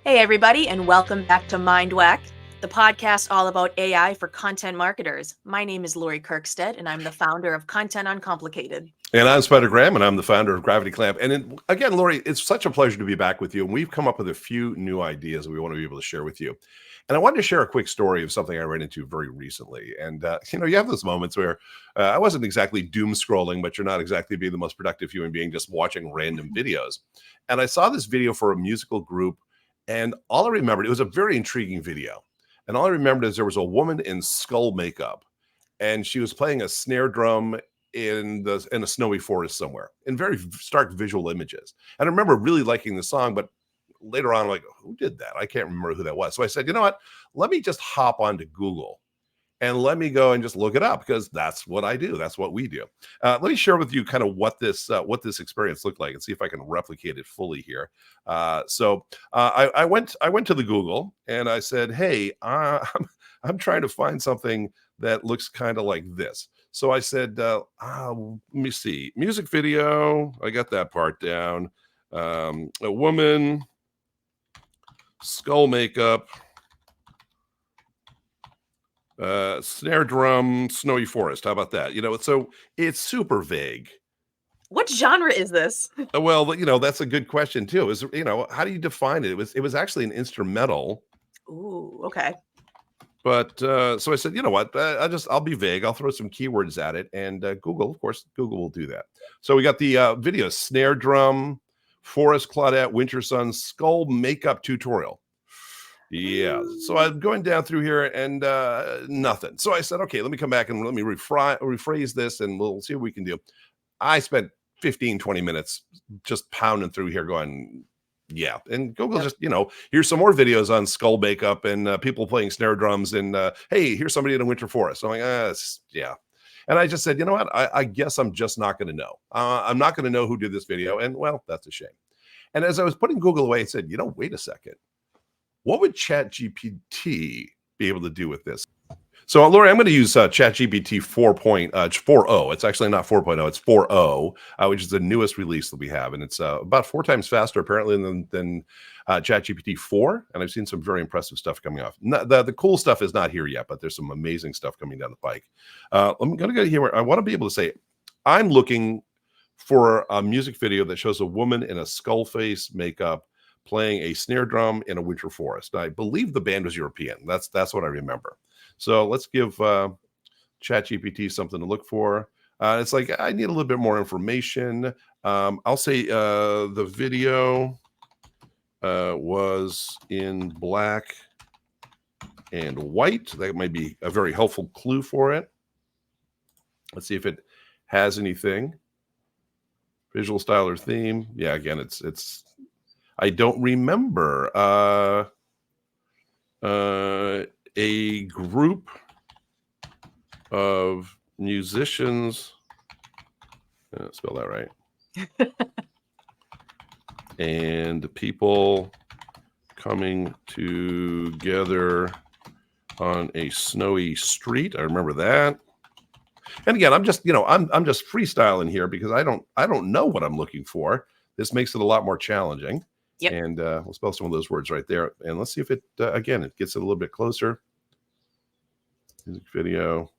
Hey, everybody, and welcome back to Mindwhack, the podcast all about AI for content marketers. My name is Lori Kirksted, and I'm the founder of Content Uncomplicated. And I'm Spider Graham, and I'm the founder of Gravity Clamp. And again, Lori, it's such a pleasure to be back with you. And we've come up with a few new ideas that we want to be able to share with you. And I wanted to share a quick story of something I ran into very recently. And, you have those moments where I wasn't exactly doom scrolling, but you're not exactly being the most productive human being just watching random videos. And I saw this video for a musical group. And all I remembered, it was a very intriguing video. And all I remembered is there was a woman in skull makeup, and she was playing a snare drum in a snowy forest somewhere, in very stark visual images. And I remember really liking the song, but later on, I'm like, who did that? I can't remember who that was. So I said, you know what? Let me just hop onto Google and let me go and just look it up, because that's what I do. That's what we do. Let me share with you kind of what this experience looked like and see if I can replicate it fully here. I went to the Google and I said, hey, I'm trying to find something that looks kind of like this. So I said, let me see, music video. I got that part down. A woman, skull makeup, snare drum, snowy forest. How about that? So it's super vague. What genre is this? Well, that's a good question too. How do you define it? It was actually an instrumental. Ooh, okay. But so I said, you know what? I'll be vague. I'll throw some keywords at it, and Google, of course, Google will do that. So we got the video: snare drum, forest claudette, winter sun, skull makeup tutorial. Yeah. So I'm going down through here and nothing. So I said, okay, let me come back and let me rephrase this, and we'll see what we can do. I spent 15, 20 minutes just pounding through here going, yeah. And Google just, here's some more videos on skull makeup and people playing snare drums. And hey, here's somebody in a winter forest. So I'm like, yeah. And I just said, you know what? I guess I'm just not going to know. I'm not going to know who did this video. And well, that's a shame. And as I was putting Google away, I said, wait a second. What would ChatGPT be able to do with this? So, Lori, I'm going to use ChatGPT 4.0. It's actually not 4.0, it's 4.0, which is the newest release that we have. And it's about 4 times faster, apparently, than ChatGPT 4. And I've seen some very impressive stuff coming off. The cool stuff is not here yet, but there's some amazing stuff coming down the pike. I'm going to go here. I want to be able to say, I'm looking for a music video that shows a woman in a skull face makeup playing a snare drum in a winter forest. I believe the band was European. That's what I remember. So let's give ChatGPT something to look for. It's like, I need a little bit more information. I'll say the video was in black and white. That might be a very helpful clue for it. Let's see if it has anything. Visual style or theme. Yeah, again, it's I don't remember a group of musicians, spell that right, and people coming together on a snowy street. I remember that. And again, I'm just freestyling here because I don't know what I'm looking for. This makes it a lot more challenging. Yep. And we'll spell some of those words right there. And let's see if it, again, it gets it a little bit closer. Music video.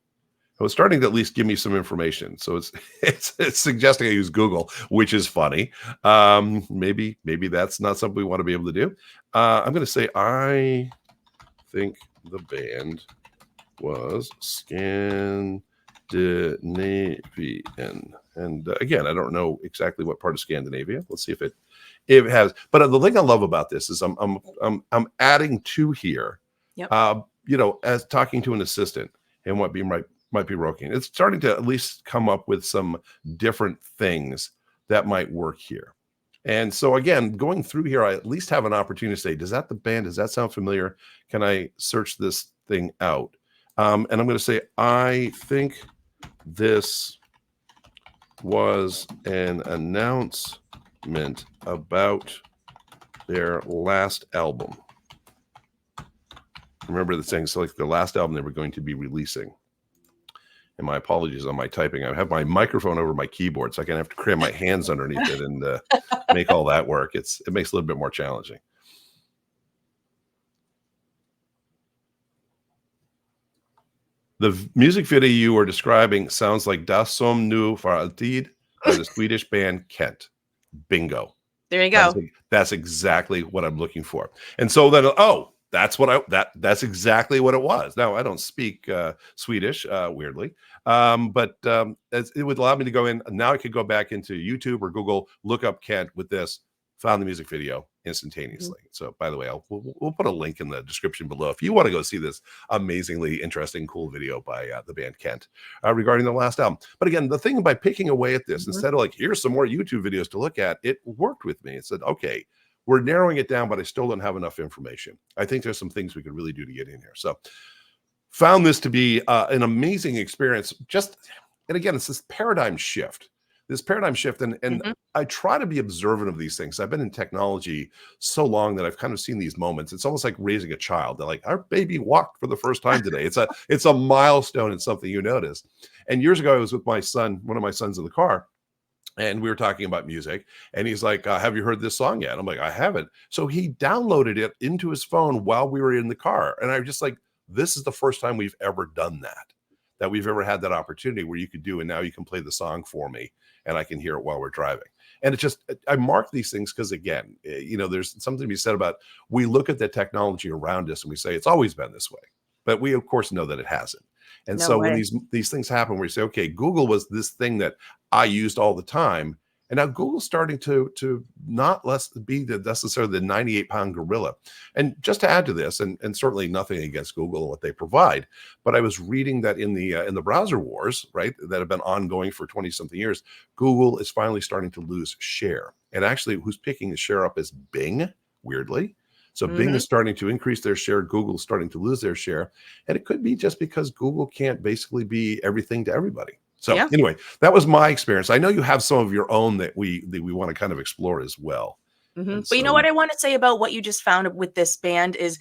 Oh, it's starting to at least give me some information. So it's suggesting I use Google, which is funny. Maybe that's not something we want to be able to do. I'm going to say, I think the band was Scandinavian. And again, I don't know exactly what part of Scandinavia. Let's see if it has. But the thing I love about this is I'm adding to here. Yep. As talking to an assistant and what might be working. It's starting to at least come up with some different things that might work here. And so again, going through here, I at least have an opportunity to say, does that the band? Does that sound familiar? Can I search this thing out? And I'm going to say, I think this was an announcement about their last album. Remember the thing, so like the last album they were going to be releasing. And my apologies on my typing. I have my microphone over my keyboard, so I can have to cram my hands underneath it and make all that work. It makes it a little bit more challenging. The music video you were describing sounds like Das som nu för alltid by the Swedish band Kent. Bingo. There you That's go. that's exactly what I'm looking for. And so then, oh, that's what that's exactly what it was. Now I don't speak Swedish, weirdly, it would allow me to go in. Now I could go back into YouTube or Google, look up Kent with this, found the music video Mhm. instantaneously. So, by the way, we'll put a link in the description below if you want to go see this amazingly interesting, cool video by the band Kent regarding the last album. But again, the thing by picking away at this, Mhm. instead of like, here's some more YouTube videos to look at, it worked with me. It said, okay, we're narrowing it down, but I still don't have enough information. I think there's some things we could really do to get in here. So, found this to be an amazing experience. And again, it's this paradigm shift, and Mhm. I try to be observant of these things. I've been in technology so long that I've kind of seen these moments. It's almost like raising a child. They're like, our baby walked for the first time today. It's a milestone and something you notice. And years ago, I was with my son, one of my sons, in the car, and we were talking about music, and he's like, have you heard this song yet? I'm like, I haven't. So he downloaded it into his phone while we were in the car, and I was just like, this is the first time we've ever done that we've ever had that opportunity where you could do, and now you can play the song for me and I can hear it while we're driving. And it just, I mark these things because, again, there's something to be said about, we look at the technology around us and we say it's always been this way, but we of course know that it hasn't. And No so when way. these things happen, where you say, okay, Google was this thing that I used all the time, and now Google's starting to not less be necessarily the 98-pound gorilla. And just to add to this, and certainly nothing against Google and what they provide, but I was reading that in the browser wars, right, that have been ongoing for 20 something years, Google is finally starting to lose share. And actually, who's picking the share up is Bing, weirdly. So Bing is Mhm. starting to increase their share. Google's starting to lose their share. And it could be just because Google can't basically be everything to everybody. So Yeah. anyway, that was my experience. I know you have some of your own that we want to kind of explore as well. Mhm. And But you so know what I want to say about what you just found with this band is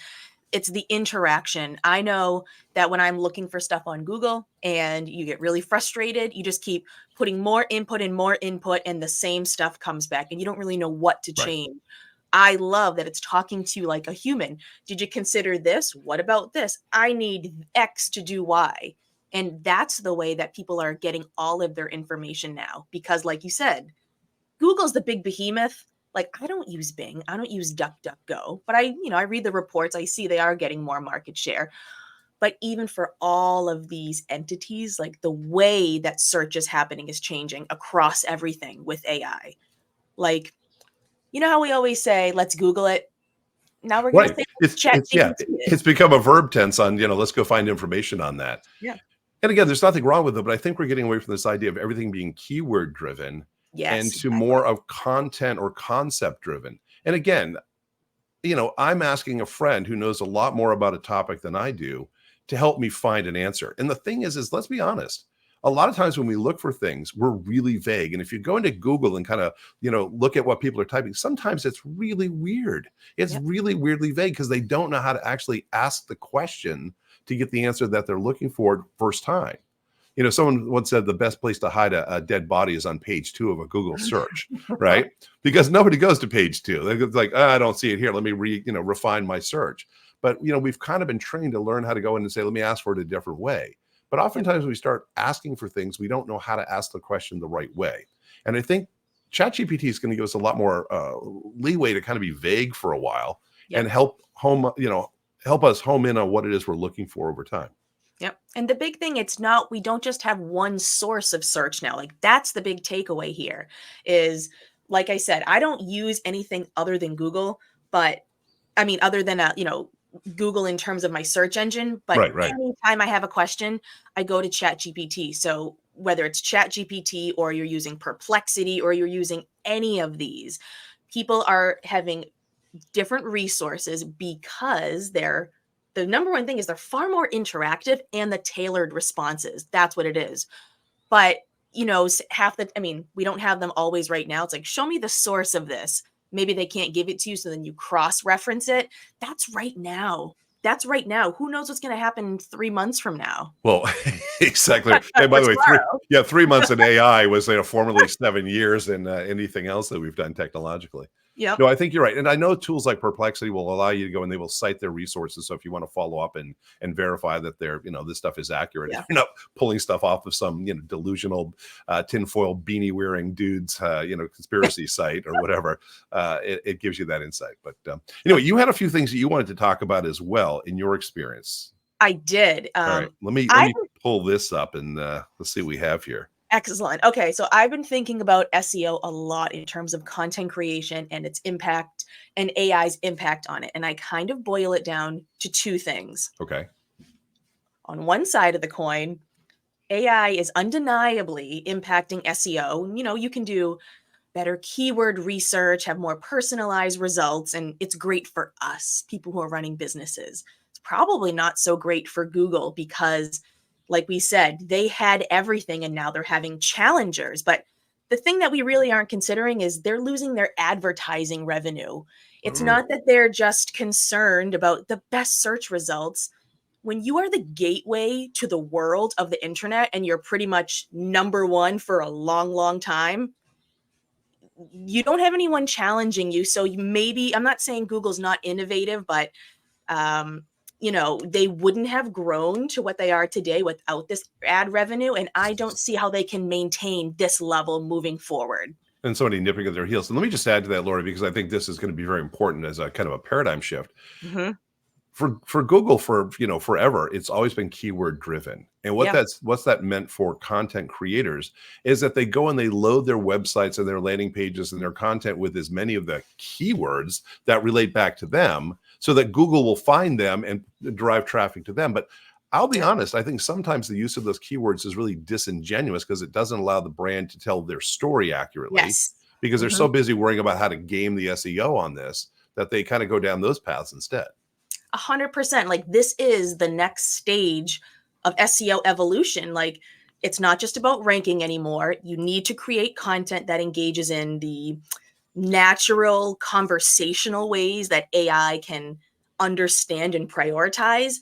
it's the interaction. I know that when I'm looking for stuff on Google and you get really frustrated, you just keep putting more input, and the same stuff comes back, and you don't really know what to right. change. I love that it's talking to you like a human. Did you consider this? What about this? I need X to do Y. And that's the way that people are getting all of their information now. Because, like you said, Google's the big behemoth. Like, I don't use Bing, I don't use DuckDuckGo, but I read the reports, I see they are getting more market share. But even for all of these entities, like the way that search is happening is changing across everything with AI. Like, you know how we always say, let's Google it? Now we're going to Right. say, It's yeah, ChatGPT it. it's become a verb tense on, let's go find information on that. Yeah. And again, there's nothing wrong with it, but I think we're getting away from this idea of everything being keyword driven and Yes, to exactly. more of content or concept driven. And again, I'm asking a friend who knows a lot more about a topic than I do to help me find an answer. And the thing is let's be honest. A lot of times when we look for things, we're really vague. And if you go into Google and kind of, look at what people are typing, sometimes it's really weird. It's Yep. really weirdly vague because they don't know how to actually ask the question to get the answer that they're looking for first time. Someone once said the best place to hide a dead body is on page 2 of a Google search, right? Because nobody goes to page 2. They're like, I don't see it here. Let me refine my search. But we've kind of been trained to learn how to go in and say, let me ask for it a different way. But Yep. oftentimes when we start asking for things, we don't know how to ask the question the right way. And I think ChatGPT is going to give us a lot more leeway to kind of be vague for a while and Yep. help us home in on what it is we're looking for over time. Yep. And the big thing, it's not, we don't just have one source of search now. Like, that's the big takeaway here is, like I said, I don't use anything other than Google, but I mean, other than, Google in terms of my search engine. But Right, right. anytime I have a question, I go to ChatGPT. So whether it's ChatGPT or you're using Perplexity or you're using any of these, people are having different resources because the number one thing is they're far more interactive and the tailored responses. That's what it is. But, half the, I mean, we don't have them always right now. It's like, show me the source of this. Maybe they can't give it to you. So then you cross reference it. That's right now. That's right now. Who knows what's going to happen 3 months from now? Well, exactly. And by Or the way, tomorrow. 3 months in AI was formerly 7 years in anything else that we've done technologically. Yep. No, I think you're right. And I know tools like Perplexity will allow you to go and they will cite their resources. So if you want to follow up and verify that they're, this stuff is accurate, Yeah. you're not pulling stuff off of some, delusional tinfoil beanie wearing dude's, conspiracy site or whatever, it gives you that insight. But anyway, you had a few things that you wanted to talk about as well in your experience. I did. All right, let I me pull this up and let's see what we have here. Excellent. Okay, so I've been thinking about SEO a lot in terms of content creation and its impact and AI's impact on it. And I kind of boil it down to two things. Okay. On one side of the coin, AI is undeniably impacting SEO. You can do better keyword research, have more personalized results, and it's great for us, people who are running businesses. It's probably not so great for Google because, like we said, they had everything and now they're having challengers. But the thing that we really aren't considering is they're losing their advertising revenue. It's not that they're just concerned about the best search results. When you are the gateway to the world of the internet and you're pretty much number one for a long, long time, you don't have anyone challenging you. So maybe, I'm not saying Google's not innovative, but they wouldn't have grown to what they are today without this ad revenue. And I don't see how they can maintain this level moving forward. And somebody nipping at their heels. And let me just add to that, Lori, because I think this is going to be very important as a kind of a paradigm shift. Mm-hmm. For Google for forever, it's always been keyword driven. And what's that meant for content creators is that they go and they load their websites and their landing pages and their content with as many of the keywords that relate back to them so that Google will find them and drive traffic to them. But I'll be honest, I think sometimes the use of those keywords is really disingenuous because it doesn't allow the brand to tell their story accurately. Yes. Because they're so busy worrying about how to game the SEO on this that they kind of go down those paths instead. 100%. Like, this is the next stage of SEO evolution. Like, it's not just about ranking anymore. You need to create content that engages in the natural conversational ways that AI can understand and prioritize.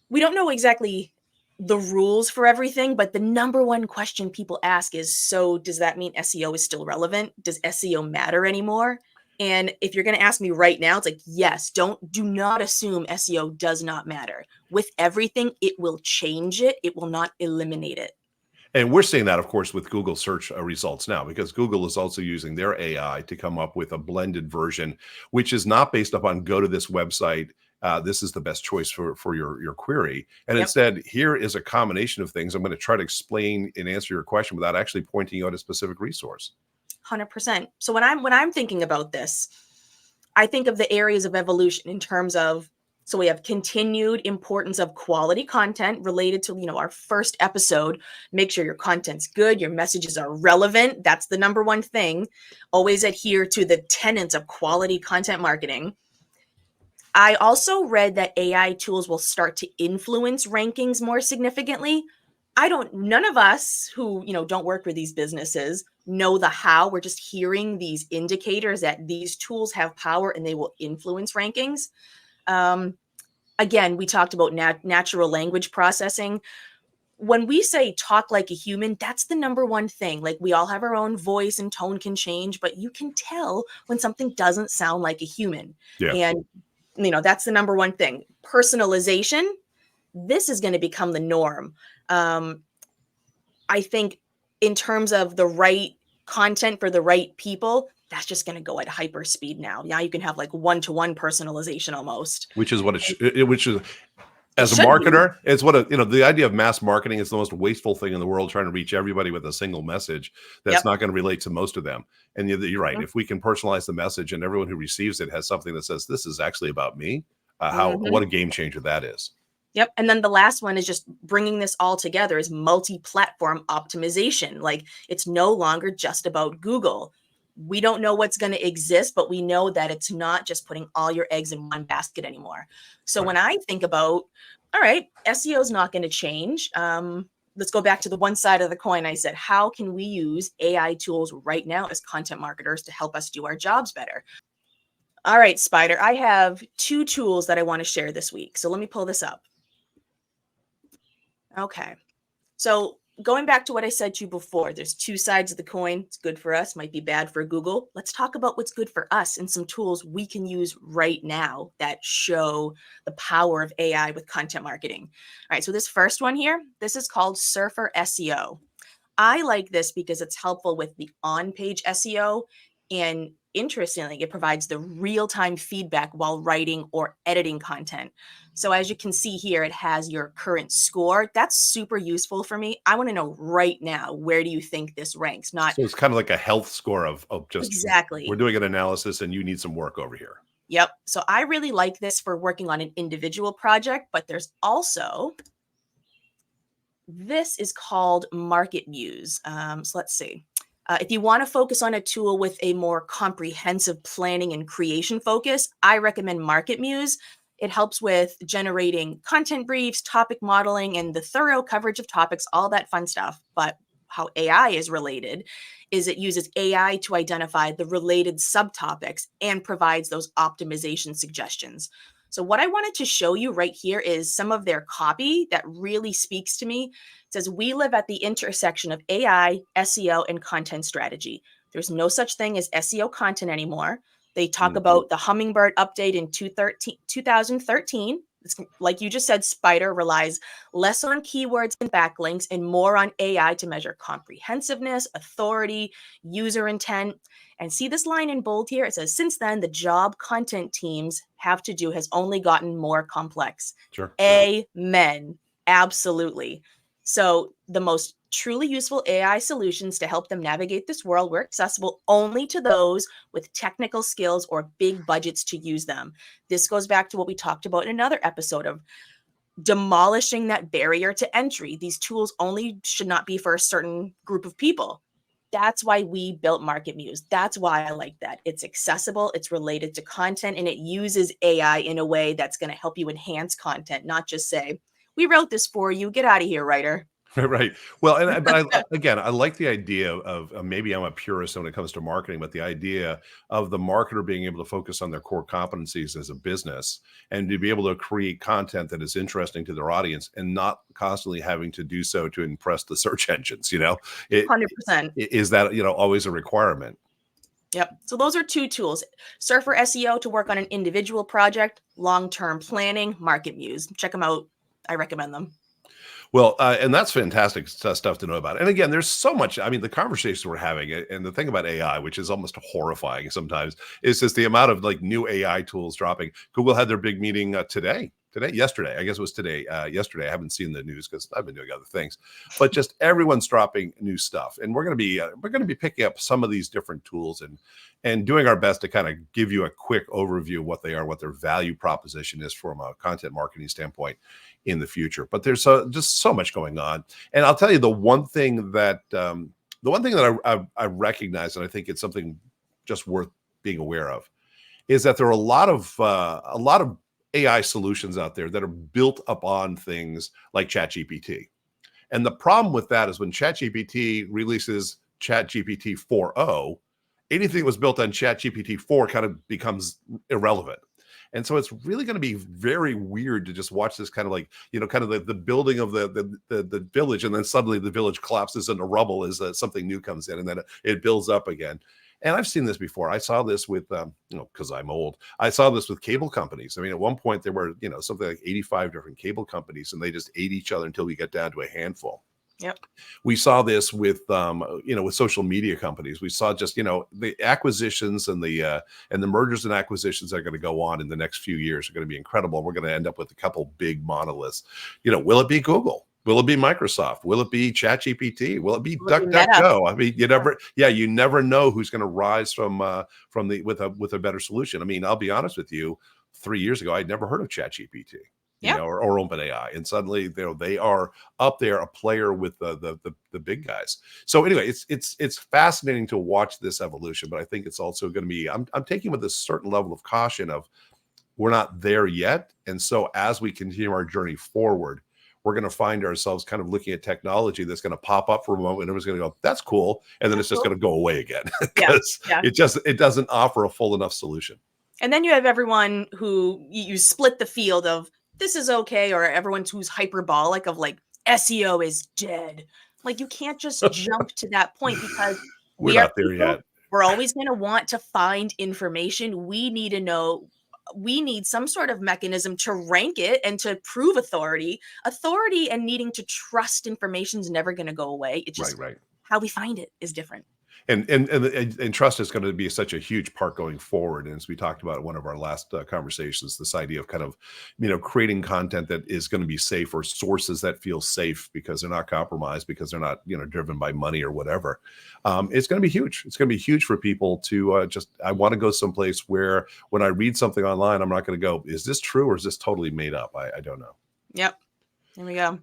We don't know exactly the rules for everything, but the number one question people ask is, so does that mean SEO is still relevant? Does SEO matter anymore? And if you're going to ask me right now, it's like, yes, do not assume SEO does not matter. With everything, it will change it. It will not eliminate it. And we're seeing that, of course, with Google search results now, because Google is also using their AI to come up with a blended version, which is not based upon go to this website. This is the best choice for your query. And instead, here is a combination of things. I'm going to try to explain and answer your question without actually pointing out a specific resource. 100%. So when I'm thinking about this, I think of the areas of evolution in terms of, so we have continued importance of quality content related to, our first episode. Make sure your content's good, your messages are relevant. That's the number one thing. Always adhere to the tenets of quality content marketing. I also read that AI tools will start to influence rankings more significantly. None of us who, don't work with these businesses know the how. We're just hearing these indicators that these tools have power and they will influence rankings. Again, we talked about natural language processing. When we say talk like a human, that's the number one thing. Like, we all have our own voice and tone can change, but you can tell when something doesn't sound like a human. Yeah. And, that's the number one thing. Personalization, this is going to become the norm. I think in terms of the right content for the right people, that's just going to go at hyper speed now. Now you can have like one-to-one personalization almost. Which is what which is, as a should be. marketer, it's what the idea of mass marketing is the most wasteful thing in the world, trying to reach everybody with a single message that's not going to relate to most of them. And you're right. If we can personalize the message and everyone who receives it has something that says, this is actually about me, what a game changer that is. Yep. And then the last one is just bringing this all together is multi-platform optimization. Like, it's no longer just about Google. We don't know what's going to exist, but we know that it's not just putting all your eggs in one basket anymore. So when I think about, all right, SEO is not going to change. Let's go back to the one side of the coin. I said, how can we use AI tools right now as content marketers to help us do our jobs better? All right, Spider, I have 2 tools that I want to share this week. So let me pull this up. Okay. So going back to what I said to you before, there's two sides of the coin. It's good for us, might be bad for Google. Let's talk about what's good for us and some tools we can use right now that show the power of AI with content marketing. All right, so this first one here, this is called Surfer SEO. I like this because it's helpful with the on-page SEO, and interestingly, it provides the real-time feedback while writing or editing content. So as you can see here, it has your current score. That's super useful for me. I want to know right now, where do you think this ranks? Not So it's kind of like a health score of just we're exactly. doing an analysis and you need some work over here. Yep. So I really like this for working on an individual project, but there's also this is called Market Muse. So let's see. If you want to focus on a tool with a more comprehensive planning and creation focus, I recommend Market Muse. It helps with generating content briefs, topic modeling, and the thorough coverage of topics, all that fun stuff. But how AI is related is it uses AI to identify the related subtopics and provides those optimization suggestions. So, what I wanted to show you right here is some of their copy that really speaks to me. It says, "We live at the intersection of AI, SEO, and content strategy. There's no such thing as SEO content anymore." They talk Mhm. about the Hummingbird update in 2013. It's, like you just said, Spider relies less on keywords and backlinks and more on AI to measure comprehensiveness, authority, user intent. And see this line in bold here? It says, "Since then, the job content teams have to do has only gotten more complex." Sure. Amen. Absolutely. So, the most truly useful AI solutions to help them navigate this world were accessible only to those with technical skills or big budgets to use them. This goes back to what we talked about in another episode of demolishing that barrier to entry. These tools only should not be for a certain group of people. That's why we built Market Muse. That's why I like that. It's accessible, it's related to content, and it uses AI in a way that's going to help you enhance content, not just say, "We wrote this for you. Get out of here, writer." Right. Well, and again, I like the idea of maybe I'm a purist when it comes to marketing, but the idea of the marketer being able to focus on their core competencies as a business and to be able to create content that is interesting to their audience and not constantly having to do so to impress the search engines. It 100%. is that always a requirement. Yep. So those are two tools. Surfer SEO to work on an individual project, long-term planning, Market Muse. Check them out. I recommend them. Well, and that's fantastic stuff to know about. And again, there's so much. I mean, the conversations we're having, and the thing about AI, which is almost horrifying sometimes, is just the amount of like new AI tools dropping. Google had their big meeting yesterday. I guess it was today. Yesterday, I haven't seen the news because I've been doing other things. But just everyone's dropping new stuff, and we're going to be picking up some of these different tools and doing our best to kind of give you a quick overview of what they are, what their value proposition is from a content marketing standpoint in the future. But there's just so much going on. And I'll tell you the one thing that I recognize, and I think it's something just worth being aware of, is that there are a lot of AI solutions out there that are built upon things like ChatGPT. And the problem with that is when ChatGPT releases ChatGPT 4.0, anything that was built on ChatGPT 4 kind of becomes irrelevant. And so it's really going to be very weird to just watch this kind of like, kind of the building of the village, and then suddenly the village collapses into rubble as something new comes in, and then it builds up again. And I've seen this before. I saw this with, because I'm old, I saw this with cable companies. I mean, at one point there were, something like 85 different cable companies, and they just ate each other until we get down to a handful. Yep. We saw this with social media companies. We saw just the acquisitions and the mergers and acquisitions that are going to go on in the next few years are going to be incredible. We're going to end up with a couple big monoliths. Will it be Google? Will it be Microsoft? Will it be ChatGPT? Will it be Will it be Meta? DuckDuckGo? I mean, you never know who's going to rise from with a better solution. I mean, I'll be honest with you. 3 years ago, I'd never heard of ChatGPT. Yeah. Or OpenAI, and suddenly they are up there, a player with the big guys. So anyway, it's fascinating to watch this evolution, but I think it's also going to be. I'm taking with a certain level of caution of we're not there yet, and so as we continue our journey forward, we're going to find ourselves kind of looking at technology that's going to pop up for a moment, and everyone's going to go, "That's cool," and then it's just Cool. going to go away again Yeah. because Yeah. it doesn't offer a full enough solution. And then you have everyone who you split the field of this is okay, or everyone who's hyperbolic of like SEO is dead. Like, you can't just jump to that point because We're we are not there people. yet. We're always going to want to find information. We need to know. We need some sort of mechanism to rank it and to prove authority. Authority and needing to trust information is never going to go away. It's Right, just right. how we find it is different. And trust is going to be such a huge part going forward. And as we talked about in one of our last conversations, this idea of kind of, creating content that is going to be safe, or sources that feel safe because they're not compromised, because they're not, driven by money or whatever. It's going to be huge. It's going to be huge for people to I want to go someplace where when I read something online, I'm not going to go, is this true or is this totally made up? I don't know. Yep. There we go.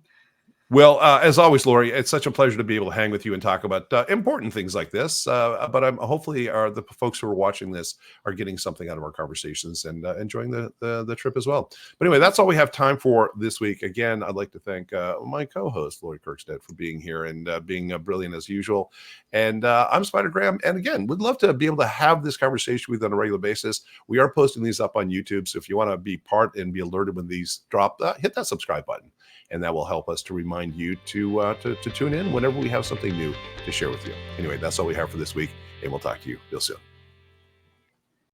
Well, as always, Lori, it's such a pleasure to be able to hang with you and talk about important things like this. But I'm hopefully the folks who are watching this are getting something out of our conversations and enjoying the trip as well. But anyway, that's all we have time for this week. Again, I'd like to thank my co-host, Lori Kirksted, for being here and being brilliant as usual. And I'm Spider Graham. And again, we'd love to be able to have this conversation with you on a regular basis. We are posting these up on YouTube. So if you want to be part and be alerted when these drop, hit that subscribe button. And that will help us to remind you to tune in whenever we have something new to share with you. Anyway, that's all we have for this week, and we'll talk to you real soon.